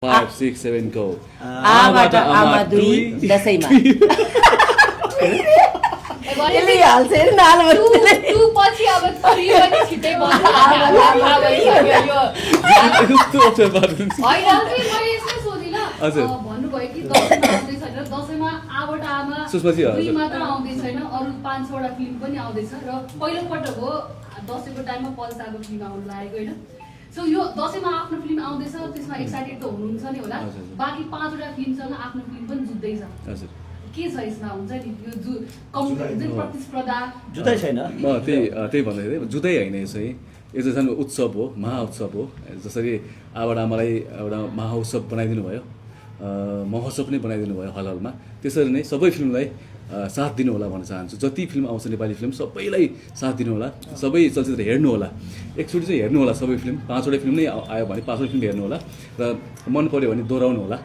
5, 6, 7 go. आबाट आमा दुई दसैँमा यसले हाल्छ नि नाल टु पछि अब 3 पनि छिटै बन्छ कस्तो अप्सन पार्नुहुन्छ? होइन चाहिँ मैले यसो सोधिनँ हजुर। भन्नुभयो कि दसैँमा आउँदैछ र दसैँमा आबाट आमा त्यसपछि हजुर। 2 मात्र आउँदै छैन अरू 5-6वटा फिल्म पनि आउँदैछ र पहिलोपटक हो दसैँको टाइममा पल्साको फिल्म आउनु लागेको होइन सो यो दसैँमा आफ्नो फिल्म आउँदैछ त्यसमा एक्साइटेड त हुनुहुन्छ नि होला हजुर। बाँकी 5वटा फिल्मसँग आफ्नो फिल्म पनि जुत्दैछ हजुर। के छ यसमा हुन्छ नि यो जुन प्रतिस्पर्धा जुत्तै छैन म त्यही भन्दै थिएँ जुत्तै होइन यो चाहिँ झन् उत्सव हो महाउत्सव हो जसरी आबाट आमालाई एउटा महाउत्सव बनाइदिनु भयो महोत्सव पनि बनाइदिनु भयो हल हलमा त्यसरी नै सबै फिल्मलाई साथ दिनु होला भन्न चाहन्छु जति फिल्म आउँछ नेपाली फिल्म सबैलाई साथ दिनु होला सबै चलचित्र हेर्नु होला एकचोटि चाहिँ हेर्नु होला सबै फिल्म 5वटा फिल्म नै आयो भने 5वटा फिल्म हेर्नु होला र मन पर्यो भने दोहोऱ्याउनु होला